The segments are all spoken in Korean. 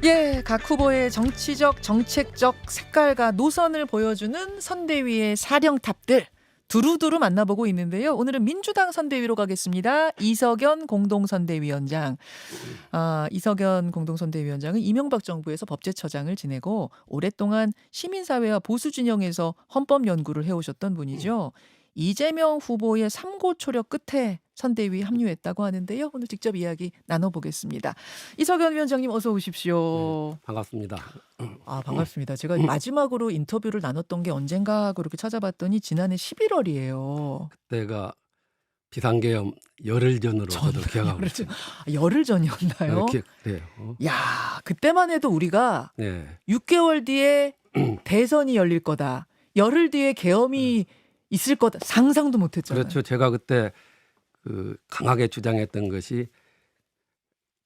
예, 각 후보의 정치적, 정책적 색깔과 노선을 보여주는 선대위의 사령탑들 두루두루 만나보고 있는데요. 오늘은 민주당 선대위로 가겠습니다. 이석연 공동선대위원장. 이석연 공동선대위원장은 이명박 정부에서 법제처장을 지내고 오랫동안 시민사회와 보수진영에서 헌법 연구를 해오셨던 분이죠. 이재명 후보의 삼고초려 끝에 선대위 합류했다고 하는데요. 오늘 직접 이야기 나눠보겠습니다. 이석연 위원장님 어서 네, 오십시오. 반갑습니다. 반갑습니다. 제가 마지막으로 인터뷰를 나눴던 게 언젠가 그렇게 찾아봤더니 지난해 11월이에요. 그때가 비상계엄 열흘 전으로 저도 기억하고 열흘 전, 있습니다. 열흘 전이었나요? 그래요. 야, 그때만 해도 우리가 네, 6개월 뒤에 대선이 열릴 거다. 열흘 뒤에 계엄이 있을 거다. 상상도 못했잖아요. 그렇죠. 제가 그때 강하게 주장했던 것이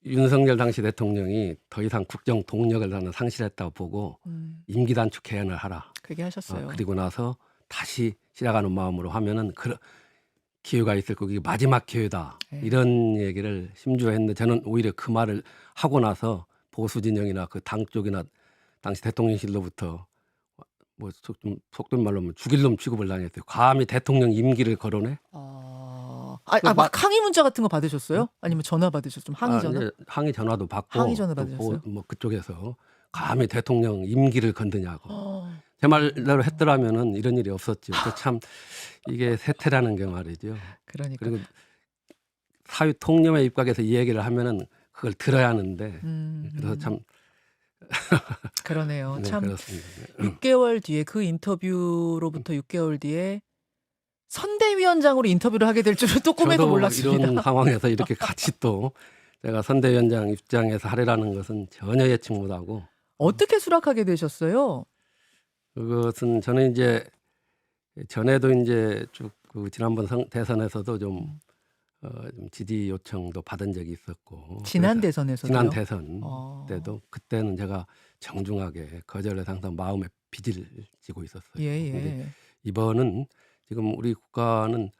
윤석열 당시 대통령이 더 이상 국정 동력을 나는 상실했다고 보고 임기 단축 개헌을 하라. 그게 하셨어요. 그리고 나서 다시 시작하는 마음으로 하면은 기회가 있을 거고 이게 마지막 기회다. 네. 이런 얘기를 심주했는데 저는 오히려 그 말을 하고 나서 보수 진영이나 그 당 쪽이나 당시 대통령실로부터 뭐 좀 속된 말로 하면 죽일 놈 취급을 당했어요. 감히 대통령 임기를 거론해? 막 항의 문자 같은 거 받으셨어요? 아니면 전화 받으셨어요? 좀 항의 전화? 이제 항의 전화도 받고 항의 전화 또 받으셨어요? 뭐 그쪽에서 감히 대통령 임기를 건드냐고. 어. 제 말대로 했더라면은 이런 일이 없었죠. 참 이게 세태라는 게 말이죠. 그러니까. 그리고 사회 통념에 입각해서 이 얘기를 하면은 그걸 들어야 하는데 그래서 참 그러네요. 네, 참 그렇습니다. 6개월 뒤에 그 인터뷰로부터 6개월 뒤에 선대위원장으로 인터뷰를 하게 될 줄은 또 꿈에도 저도 몰랐습니다. 이런 상황에서 이렇게 같이 또 제가 선대위원장 입장에서 하려는 것은 전혀 예측 못하고 어떻게 수락하게 되셨어요? 그것은 저는 이제 전에도 이제 쭉 지난번 대선에서도 좀 지지 요청도 받은 적이 있었고 지난 그래서 대선에서도요? 지난 대선 어. 때도 그때는 제가 정중하게 거절해서 항상 마음에 빚을 지고 있었어요. 근데 예. 이번은 지금 우리 국가는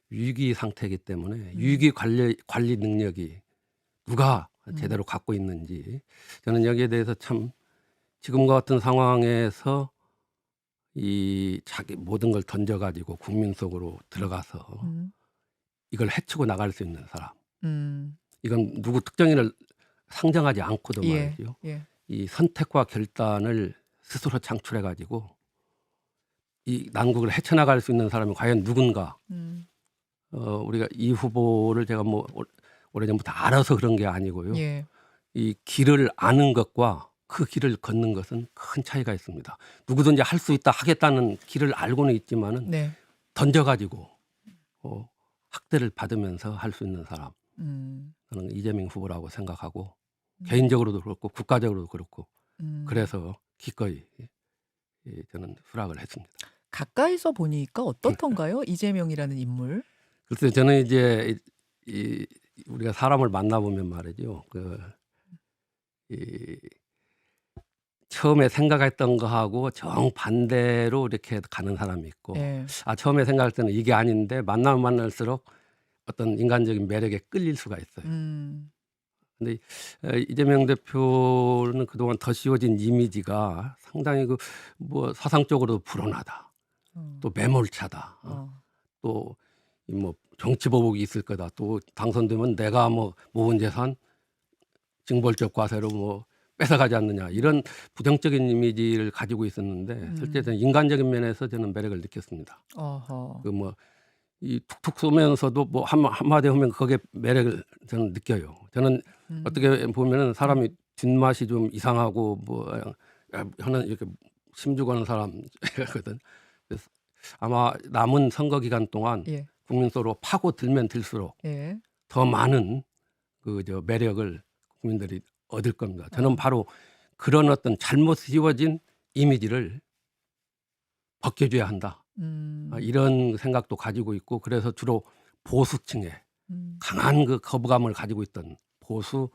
위기 상태이기 때문에 위기 관리 능력이 누가 제대로 갖고 있는지 저는 여기에 대해서 참 지금과 같은 상황에서 이 자기 모든 걸 던져가지고 국민 속으로 들어가서 음. 이걸 해치고 나갈 수 있는 사람. 음. 이건 누구 특정인을 상정하지 않고도 예. 말이죠. 예. 이 선택과 결단을 스스로 창출해가지고 이 난국을 헤쳐나갈 수 있는 사람이 과연 누군가. 우리가 이 후보를 제가 뭐 오래전부터 알아서 그런 게 아니고요. 예. 이 길을 아는 것과 그 길을 걷는 것은 큰 차이가 있습니다. 누구든지 할 수 있다 하겠다는 길을 알고는 있지만은 네. 던져가지고 학대를 받으면서 할 수 있는 사람. 저는 이재명 후보라고 생각하고 개인적으로도 그렇고 국가적으로도 그렇고 그래서 기꺼이 저는 수락을 했습니다. 가까이서 보니까 어떻던가요? 이재명이라는 인물? 글쎄요, 저는 이제 우리가 사람을 만나보면 말이죠. 처음에 생각했던 거하고 정반대로 이렇게 가는 사람이 있고 예. 처음에 생각할 때는 이게 아닌데 만나면 만날수록 어떤 인간적인 매력에 끌릴 수가 있어요. 근데 이재명 대표는 그동안 더 씌워진 이미지가 상당히 뭐 사상적으로도 불온하다. 또 매몰차다. 또 뭐 정치 보복이 있을 거다. 또 당선되면 내가 뭐 모은 재산 징벌적 과세로 뭐 뺏어가지 않느냐 이런 부정적인 이미지를 가지고 있었는데 실제로는 인간적인 면에서 저는 매력을 느꼈습니다. 어허. 이 툭툭 쏘면서도 뭐 한마디 하면 거기에 매력을 저는 느껴요. 저는 어떻게 보면은 사람이 뒷맛이 좀 이상하고 뭐 하는 이렇게 심주거는 사람이거든. 그래서 아마 남은 선거 기간 동안 예. 국민 속으로 파고 들면 들수록 예. 더 많은 매력을 국민들이 얻을 겁니다. 저는 바로 그런 어떤 잘못 씌워진 이미지를 벗겨줘야 한다. 이런 생각도 가지고 있고 그래서 주로 보수층에 강한 그 거부감을 가지고 있던 보수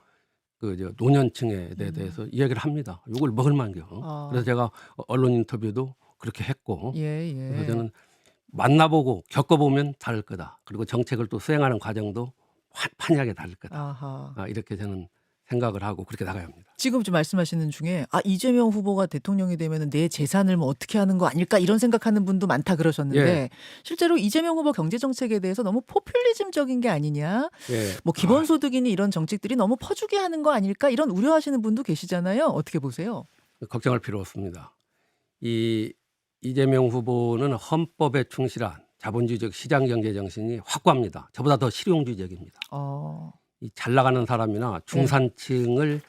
노년층에 대해서 이야기를 합니다. 이걸 먹을 만겨. 그래서 제가 언론 인터뷰도 그렇게 했고 그래서 저는 만나보고 겪어보면 다를 거다. 그리고 정책을 또 수행하는 과정도 판이하게 다를 거다. 아하. 이렇게 저는 생각을 하고 그렇게 나가야 합니다. 지금 좀 말씀하시는 중에 이재명 후보가 대통령이 되면 내 재산을 뭐 어떻게 하는 거 아닐까 이런 생각하는 분도 많다 그러셨는데 예. 실제로 이재명 후보 경제 정책에 대해서 너무 포퓰리즘적인 게 아니냐. 예. 뭐 기본소득이니 이런 정책들이 너무 퍼주게 하는 거 아닐까 이런 우려하시는 분도 계시잖아요. 어떻게 보세요? 걱정할 필요 없습니다. 이 이재명 후보는 헌법에 충실한 자본주의적 시장경제 정신이 확고합니다. 저보다 더 실용주의적입니다. 이 잘 나가는 사람이나 중산층을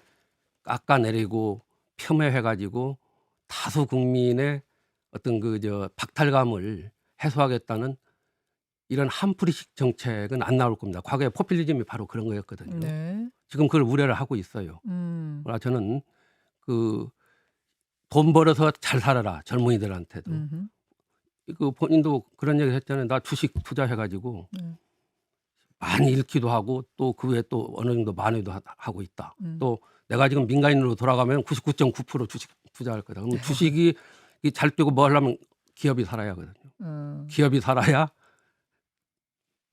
깎아내리고 폄훼해가지고 다수 국민의 어떤 박탈감을 해소하겠다는 이런 한풀이식 정책은 안 나올 겁니다. 과거에 포퓰리즘이 바로 그런 거였거든요. 네. 지금 그걸 우려를 하고 있어요. 그러나 저는 돈 벌어서 잘 살아라 젊은이들한테도. 본인도 그런 얘기 했잖아요. 나 주식 투자해가지고 많이 잃기도 하고 또 그 외에 또 어느 정도 만회도 하고 있다. 또 내가 지금 민간인으로 돌아가면 99.9% 주식 투자할 거다. 그럼 주식이 잘 뛰고 뭐 하려면 기업이 살아야 하거든요. 기업이 살아야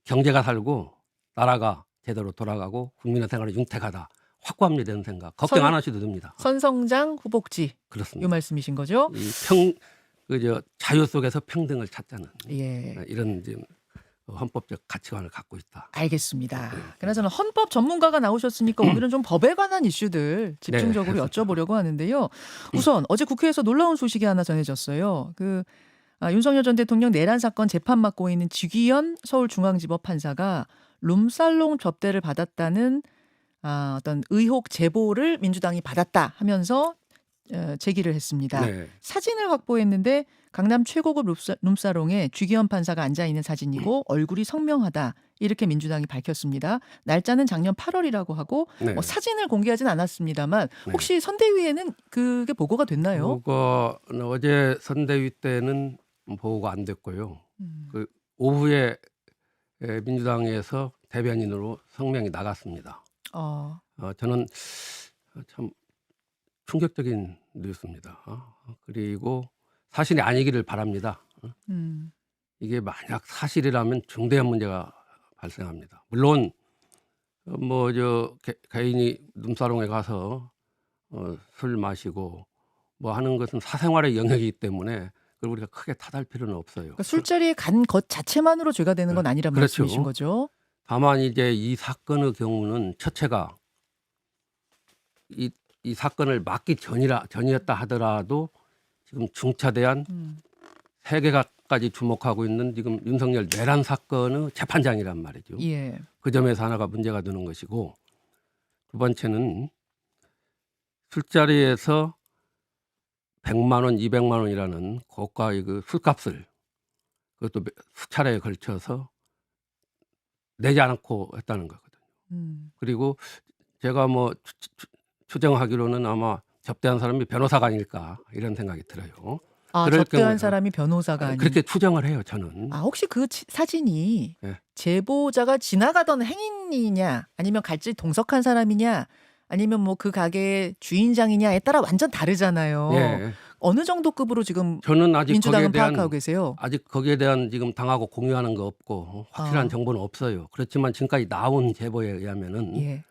경제가 살고 나라가 제대로 돌아가고 국민의 생활이 윤택하다. 확고합니다. 이런 생각. 걱정 안 하셔도 됩니다. 선성장 후복지. 그렇습니다. 이 말씀이신 거죠? 자유 속에서 평등을 찾자는 예. 이런 지금 헌법적 가치관을 갖고 있다. 알겠습니다. 그나저나 헌법 전문가가 나오셨으니까 오늘은 좀 법에 관한 이슈들 집중적으로 여쭤보려고 하는데요. 우선 어제 국회에서 놀라운 소식이 하나 전해졌어요. 윤석열 전 대통령 내란 사건 재판 맡고 있는 지기현 서울중앙지법 판사가 룸살롱 접대를 받았다는 어떤 의혹 제보를 민주당이 받았다 하면서 제기를 했습니다. 네. 사진을 확보했는데 강남 최고급 룸사롱에 주기현 판사가 앉아있는 사진이고 얼굴이 선명하다. 이렇게 민주당이 밝혔습니다. 날짜는 작년 8월이라고 하고 네. 사진을 공개하진 않았습니다만 혹시 선대위에는 그게 보고가 됐나요? 어제 선대위 때는 보고가 안 됐고요. 오후에 민주당에서 대변인으로 성명이 나갔습니다. 저는 참 충격적인 뉴스입니다. 그리고 사실이 아니기를 바랍니다. 이게 만약 사실이라면 중대한 문제가 발생합니다. 물론 개인이 룸사롱에 가서 술 마시고 뭐 하는 것은 사생활의 영역이기 때문에 그걸 우리가 크게 탓할 필요는 없어요. 그러니까 술자리에 간 것 자체만으로 죄가 되는 건 아니란 그렇죠. 말씀이신 거죠? 다만 이제 이 사건의 경우는 첫째가 이 사건을 막기 전이었다 하더라도 지금 중차대한 세계가까지 주목하고 있는 지금 윤석열 내란 사건의 재판장이란 말이죠. 예. 그 점에서 하나가 문제가 되는 것이고 두 번째는 술자리에서 100만 원, 200만 원이라는 고가의 술값을 그것도 수차례에 걸쳐서 내지 않고 했다는 거거든요. 그리고 제가 추정하기로는 아마 접대한 사람이 변호사가 아닐까 이런 생각이 들어요. 그럴 접대한 경우에는 사람이 변호사가 아닌. 그렇게 추정을 해요. 저는. 혹시 그 사진이 제보자가 지나가던 행인이냐 아니면 같이 동석한 사람이냐 아니면 그 가게의 주인장이냐에 따라 완전 다르잖아요. 예. 어느 정도 급으로 지금 저는 아직 민주당은 파악하고 계세요? 아직 거기에 대한 지금 당하고 공유하는 거 없고 확실한 정보는 없어요. 그렇지만 지금까지 나온 제보에 의하면은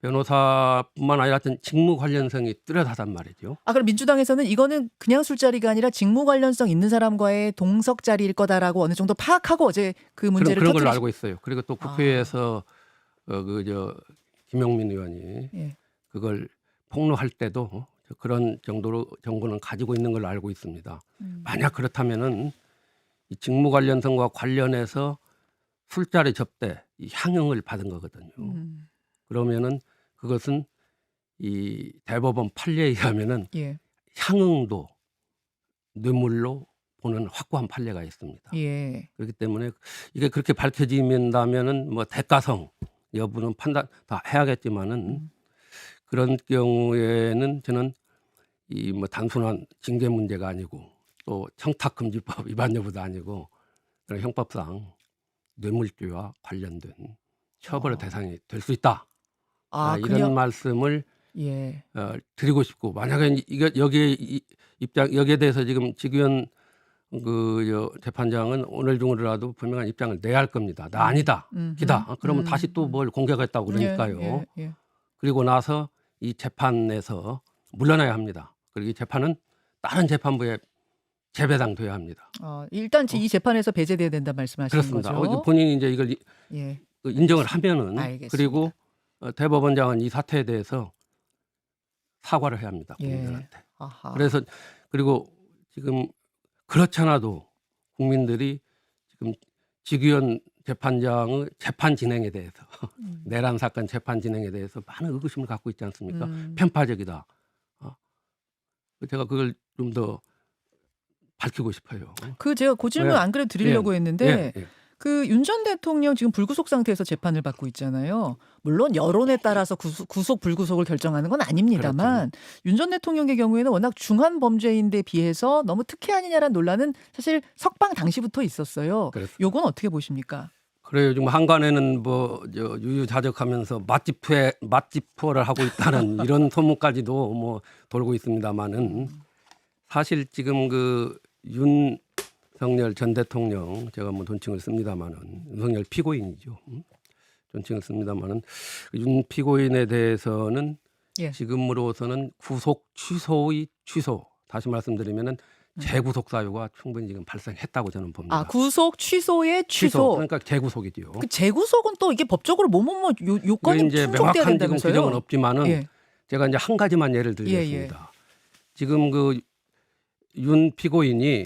변호사뿐만 아니라 하여튼 직무 관련성이 뚜렷하단 말이죠. 그럼 민주당에서는 이거는 그냥 술자리가 아니라 직무 관련성 있는 사람과의 동석 자리일 거다라고 어느 정도 파악하고 어제 그 문제를 그런 걸로 알고 있어요. 그리고 또 국회에서 김용민 의원이 그걸 폭로할 때도 그런 정도로 정보는 가지고 있는 걸로 알고 있습니다. 만약 그렇다면은 이 직무 관련성과 관련해서 술자리 접대 이 향응을 받은 거거든요. 그러면은 그것은 이 대법원 판례에 의하면은 향응도 뇌물로 보는 확고한 판례가 있습니다. 그렇기 때문에 이게 그렇게 밝혀진다면은 대가성 여부는 판단 다 해야겠지만은 그런 경우에는 저는 단순한 징계 문제가 아니고 또 청탁금지법 위반 여부도 아니고 그런 형법상 뇌물죄와 관련된 처벌의 대상이 될 수 있다. 이런 말씀을 드리고 싶고 만약에 여기에 대해서 지금 지기현 재판장은 오늘 중으로라도 분명한 입장을 내야 할 겁니다. 나 아니다, 기다. 그러면 다시 또 뭘 공개하겠다고 그러니까요. 그리고 나서 이 재판에서 물러나야 합니다. 그리고 이 재판은 다른 재판부에 재배당돼야 합니다. 일단 이 재판에서 배제돼야 된다 말씀하시는 그렇습니다. 거죠? 본인이 이제 이걸 예. 인정을 하면은 알겠습니다. 그리고 대법원장은 이 사태에 대해서 사과를 해야 합니다. 예. 국민들한테. 아하. 그래서 그리고 지금 그렇잖아도 국민들이 지금 지규현 재판장의 재판 진행에 대해서 내란 사건 재판 진행에 대해서 많은 의구심을 갖고 있지 않습니까? 편파적이다. 제가 그걸 좀 더 밝히고 싶어요. 제가 그 질문 안 그래도 드리려고 했는데 그 윤 전 대통령 지금 불구속 상태에서 재판을 받고 있잖아요. 물론 여론에 따라서 구속 불구속을 결정하는 건 아닙니다만 윤 전 대통령의 경우에는 워낙 중한 범죄인데 비해서 너무 특혜 아니냐라는 논란은 사실 석방 당시부터 있었어요. 그렇습니다. 요건 어떻게 보십니까? 그래요. 지금 한간에는 유유자적하면서 맛집 투어를 하고 있다는 이런 소문까지도 뭐 돌고 있습니다만은 사실 지금 그 윤석열 전 대통령 제가 뭐 존칭을 씁니다만은 윤석열 피고인이죠. 존칭을 씁니다만은 윤 피고인에 대해서는 지금으로서는 구속 취소의 취소 다시 말씀드리면은 재구속 사유가 충분히 지금 발생했다고 저는 봅니다. 구속 취소의 취소. 그러니까 재구속이죠. 그 재구속은 또 이게 법적으로 요건이 이제 충족돼야 명확한 지금 된다면서요? 규정은 없지만은 제가 이제 한 가지만 예를 들겠습니다. 지금 그 윤 피고인이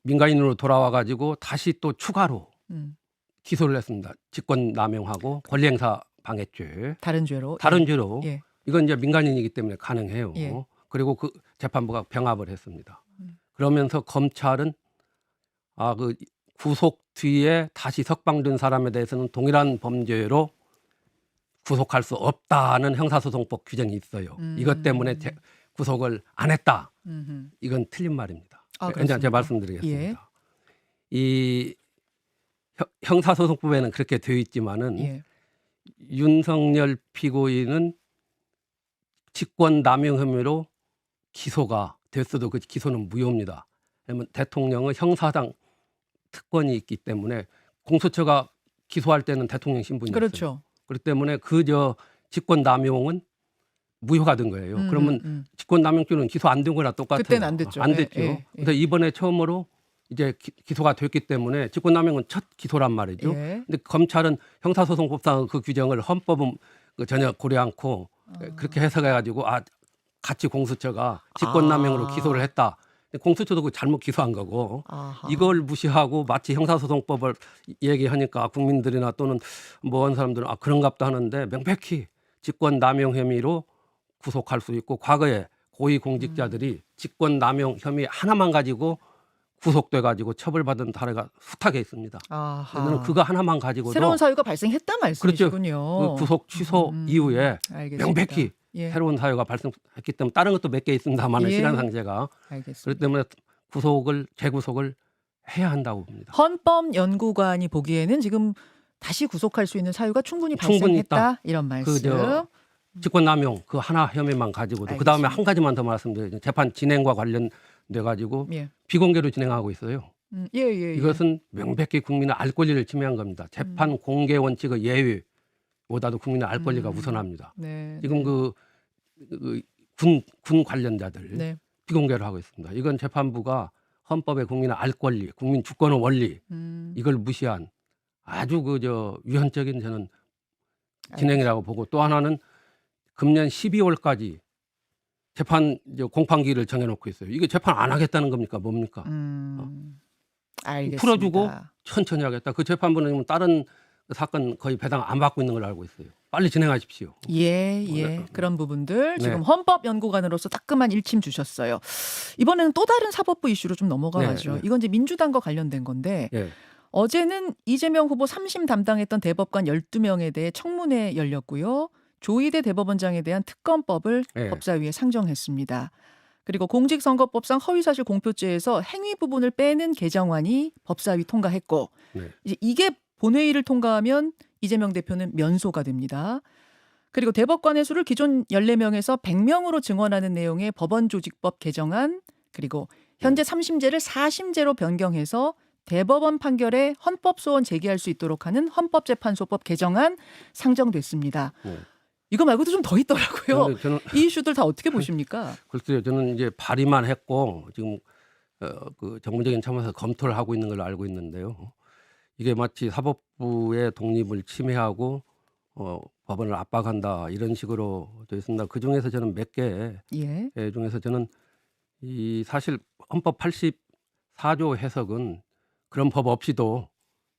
민간인으로 돌아와 가지고 다시 또 추가로 기소를 했습니다. 직권남용하고 권리행사 방해죄. 다른 죄로. 이건 이제 민간인이기 때문에 가능해요. 그리고 그 재판부가 병합을 했습니다. 그러면서 검찰은 그 구속 뒤에 다시 석방된 사람에 대해서는 동일한 범죄로 구속할 수 없다는 형사소송법 규정이 있어요. 이것 때문에 구속을 안 했다. 이건 틀린 말입니다. 제가 말씀드리겠습니다. 이 형사소송법에는 그렇게 되어 있지만은 윤석열 피고인은 직권남용 혐의로 기소가 됐어도 그 기소는 무효입니다. 왜냐하면 대통령은 형사상 특권이 있기 때문에 공수처가 기소할 때는 대통령 신분이 그렇죠. 그렇기 때문에 직권남용은 무효가 된 거예요. 그러면 직권남용죄는 기소 안 된 거나 똑같아요. 그때는 안 됐죠. 안 됐죠. 그래서 이번에 처음으로 이제 기소가 됐기 때문에 직권남용은 첫 기소란 말이죠. 근데 검찰은 형사소송법상 그 규정을 헌법은 전혀 고려 않고 그렇게 해석해가지고 같이 공수처가 직권남용으로 기소를 했다. 공수처도 그 잘못 기소한 거고 이걸 무시하고 마치 형사소송법을 얘기하니까 국민들이나 또는 뭐한 사람들은 그런갑다 하는데 명백히 직권남용 혐의로 구속할 수 있고 과거에 고위공직자들이 직권남용 혐의 하나만 가지고 구속돼 가지고 처벌받은 사례가 숱하게 있습니다. 저는 그거 하나만 가지고도 새로운 사유가 발생했다 말씀이시군요. 그렇죠. 그 구속 취소 이후에 알겠습니다. 명백히 새로운 사유가 발생했기 때문에 다른 것도 몇 개 있습니다만 시간 상제가 그렇기 때문에 재구속을 해야 한다고 봅니다. 헌법연구관이 보기에는 지금 다시 구속할 수 있는 사유가 충분히 발생했다 이런 말씀. 직권남용 그 하나 혐의만 가지고도 그 다음에 한 가지만 더 말씀드리죠. 재판 진행과 관련돼 가지고 비공개로 진행하고 있어요. 이것은 명백히 국민의 알 권리를 침해한 겁니다. 재판 공개 원칙의 예외보다도 국민의 알 권리가 우선합니다. 지금 군 관련자들 비공개로 하고 있습니다. 이건 재판부가 헌법의 국민의 알 권리, 국민 주권의 원리 이걸 무시한 아주 위헌적인 저는 진행이라고 보고 또 하나는 금년 12월까지 재판 공판기를 정해놓고 있어요. 이게 재판 안 하겠다는 겁니까? 뭡니까? 알겠습니다. 풀어주고 천천히 하겠다. 그 재판부는 다른 사건 거의 배당 안 받고 있는 걸로 알고 있어요. 빨리 진행하십시오. 그런 부분들 지금 헌법연구관으로서 따끔한 일침 주셨어요. 이번에는 또 다른 사법부 이슈로 좀 넘어가죠. 이건 이제 민주당과 관련된 건데 어제는 이재명 후보 3심 담당했던 대법관 12명에 대해 청문회 열렸고요. 조희대 대법원장에 대한 특검법을 법사위에 상정했습니다. 그리고 공직선거법상 허위사실 공표죄에서 행위 부분을 빼는 개정안이 법사위 통과했고 이제 이게 본회의를 통과하면 이재명 대표는 면소가 됩니다. 그리고 대법관의 수를 기존 14명에서 100명으로 증원하는 내용의 법원조직법 개정안 그리고 현재 3심제를 4심제로 변경해서 대법원 판결에 헌법소원 제기할 수 있도록 하는 헌법재판소법 개정안 상정됐습니다. 이거 말고도 좀 더 있더라고요. 그런데 저는 이 이슈들 다 어떻게 보십니까? 글쎄요. 저는 이제 발의만 했고 지금 그 정무적인 차원에서 검토를 하고 있는 걸로 알고 있는데요. 이게 마치 사법부의 독립을 침해하고 법원을 압박한다 이런 식으로 되어 있습니다. 그중에서 저는 몇 개 예. 중에서 저는 이 사실 헌법 84조 해석은 그런 법 없이도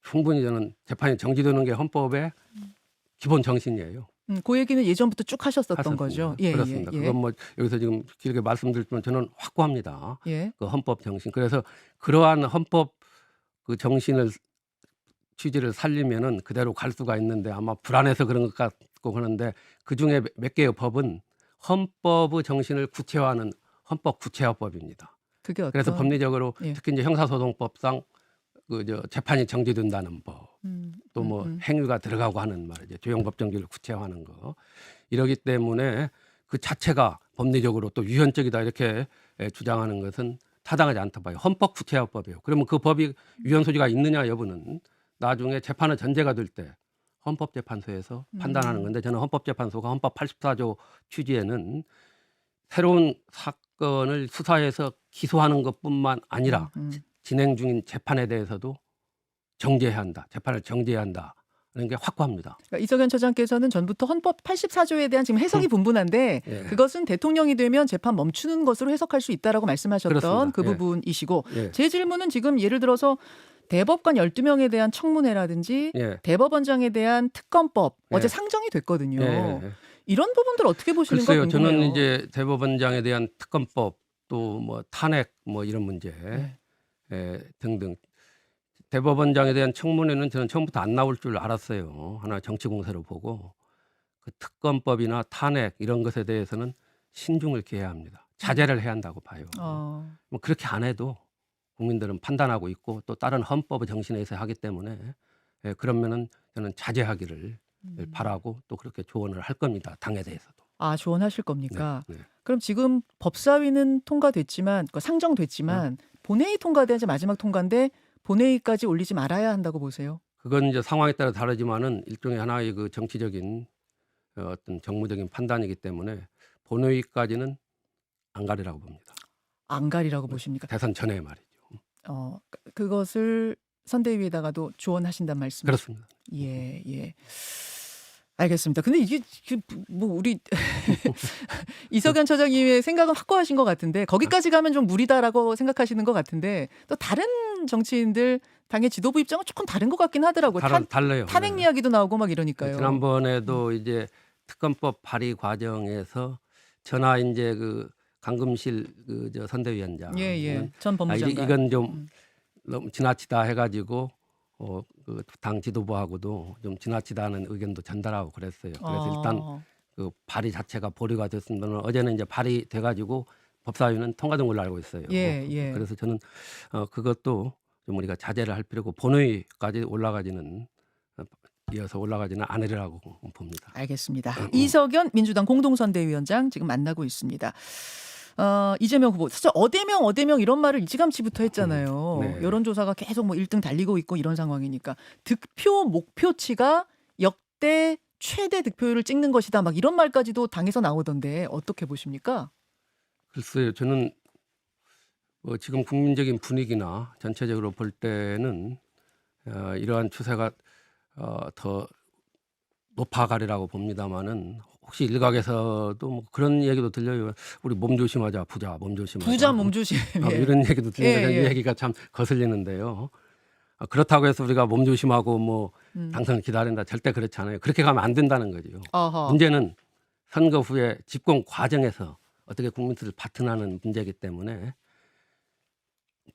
충분히 저는 재판이 정지되는 게 헌법의 기본 정신이에요. 그 얘기는 예전부터 쭉 하셨었던 하셨습니다. 거죠. 예, 그렇습니다. 예, 예. 그건 뭐 여기서 지금 길게 말씀드리지만 저는 확고합니다. 예. 그 헌법 정신. 그래서 그러한 헌법 그 정신을 취지를 살리면은 그대로 갈 수가 있는데 아마 불안해서 그런 것 같고 그러는데 그중에 몇 개의 법은 헌법의 정신을 구체화하는 헌법 구체화법입니다. 그게 그래서 어떤 법리적으로 예. 특히 이제 형사소송법상 재판이 정지된다는 법, 또 뭐 행위가 들어가고 하는 말이죠. 조형법정지를 구체화하는 거. 이러기 때문에 그 자체가 법리적으로 또 유연적이다 이렇게 주장하는 것은 타당하지 않다 봐요. 헌법 구체화법이에요. 그러면 그 법이 유연 소지가 있느냐 여부는 나중에 재판의 전제가 될 때 헌법재판소에서 판단하는 건데 저는 헌법재판소가 헌법 84조 취지에는 새로운 사건을 수사해서 기소하는 것뿐만 아니라 진행 중인 재판에 대해서도 정지해야 한다. 재판을 정지해야 한다. 하는 게 확고합니다. 그러니까 이석연 처장께서는 전부터 헌법 84조에 대한 지금 해석이 분분한데 예. 그것은 대통령이 되면 재판 멈추는 것으로 해석할 수 있다라고 말씀하셨던 그렇습니다. 그 예. 부분이시고 예. 제 질문은 지금 예를 들어서 대법관 12명에 대한 청문회라든지 예. 대법원장에 대한 특검법 예. 어제 상정이 됐거든요. 예, 예, 예. 이런 부분들 어떻게 보시는가 글쎄요. 궁금해요. 저는 이제 대법원장에 대한 특검법 또 뭐 탄핵 뭐 이런 문제 등등 대법원장에 대한 청문회는 저는 처음부터 안 나올 줄 알았어요. 하나 정치 공세로 보고 그 특검법이나 탄핵 이런 것에 대해서는 신중을 기해야 합니다. 자제를 해야 한다고 봐요. 뭐 그렇게 안 해도 국민들은 판단하고 있고 또 다른 헌법의 정신에 의해서 하기 때문에 그러면은 저는 자제하기를 바라고 또 그렇게 조언을 할 겁니다. 당에 대해서도. 아, 조언하실 겁니까? 네, 네. 그럼 지금 법사위는 통과됐지만 상정됐지만 본회의 통과돼야지 마지막 통과인데 본회의까지 올리지 말아야 한다고 보세요? 그건 이제 상황에 따라 다르지만은 일종의 하나의 그 정치적인 어떤 정무적인 판단이기 때문에 본회의까지는 안 가리라고 봅니다. 안 가리라고 보십니까? 대선 전에 말이죠. 그것을 선대위에다가도 조언하신단 말씀이죠? 그렇습니다. 예, 예. 알겠습니다. 근데 이게 뭐 우리 이석연 처장님의 생각은 확고하신 것 같은데 거기까지 가면 좀 무리다라고 생각하시는 것 같은데 또 다른 정치인들 당의 지도부 입장은 조금 다른 것 같긴 하더라고요. 달라요. 탄핵 이야기도 나오고 막 이러니까요. 지난번에도 이제 특검법 발의 과정에서 전화 이제 그 강금실 저 선대위원장 예. 전 법무장관. 이건 좀 너무 지나치다 해가지고 그 당 지도부하고도 좀 지나치다는 의견도 전달하고 그랬어요. 그래서 일단 그 발의 자체가 보류가 됐습니다. 어제는 이제 발의돼 가지고 법사위는 통과된 걸로 알고 있어요. 예. 그래서 저는 그것도 좀 우리가 자제를 할 필요고 본회의까지 이어서 올라가지는 않으리라고 봅니다. 알겠습니다. 이석연 민주당 공동선대위원장 지금 만나고 있습니다. 이재명 후보 사실 어대명 이런 말을 일찌감치부터 했잖아요. 네. 여론조사가 계속 뭐 1등 달리고 있고 이런 상황이니까 득표 목표치가 역대 최대 득표율을 찍는 것이다 막 이런 말까지도 당에서 나오던데 어떻게 보십니까? 글쎄요. 저는 지금 국민적인 분위기나 전체적으로 볼 때는 이러한 추세가 더 높아가리라고 봅니다마는 혹시 일각에서도 뭐 그런 얘기도 들려요. 우리 몸 조심하자, 부자 몸 조심하자. 부자 몸 조심. 예. 이런 얘기도 들리는데 예. 이 얘기가 참 거슬리는데요. 그렇다고 해서 우리가 몸 조심하고 뭐 당선을 기다린다 절대 그렇지 않아요. 그렇게 가면 안 된다는 거죠. 어허. 문제는 선거 후에 집권 과정에서 어떻게 국민들을 바튼하는 문제이기 때문에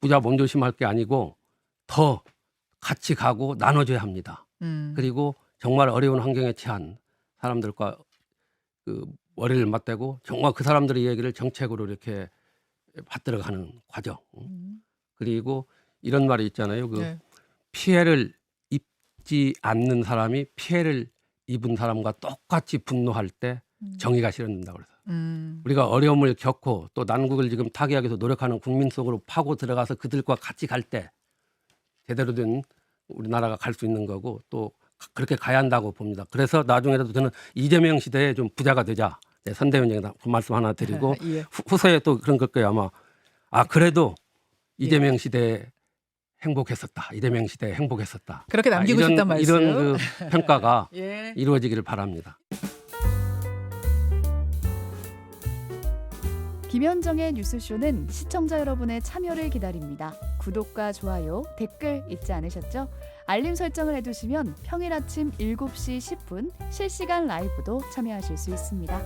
부자 몸 조심할 게 아니고 더 같이 가고 나눠줘야 합니다. 그리고 정말 어려운 환경에 처한 사람들과 그 머리를 맞대고 정말 그 사람들의 얘기를 정책으로 이렇게 받들어가는 과정. 그리고 이런 말이 있잖아요. 네. 피해를 입지 않는 사람이 피해를 입은 사람과 똑같이 분노할 때 정의가 실현된다고 그래서 우리가 어려움을 겪고 또 난국을 지금 타개하기 위해서 노력하는 국민 속으로 파고 들어가서 그들과 같이 갈 때 제대로 된 우리나라가 갈 수 있는 거고 또 그렇게 가야 한다고 봅니다. 그래서 나중에라도 저는 이재명 시대에 좀 부자가 되자. 네, 선대위원장님 그 말씀 하나 드리고 예. 후세에 또 그런 걸 거예요. 아마 그래도 이재명 시대에 행복했었다. 이재명 시대에 행복했었다. 그렇게 남기고 싶단 말씀. 이런 그 평가가 예. 이루어지기를 바랍니다. 김현정의 뉴스쇼는 시청자 여러분의 참여를 기다립니다. 구독과 좋아요, 댓글 잊지 않으셨죠? 알림 설정을 해두시면 평일 아침 7시 10분 실시간 라이브도 참여하실 수 있습니다.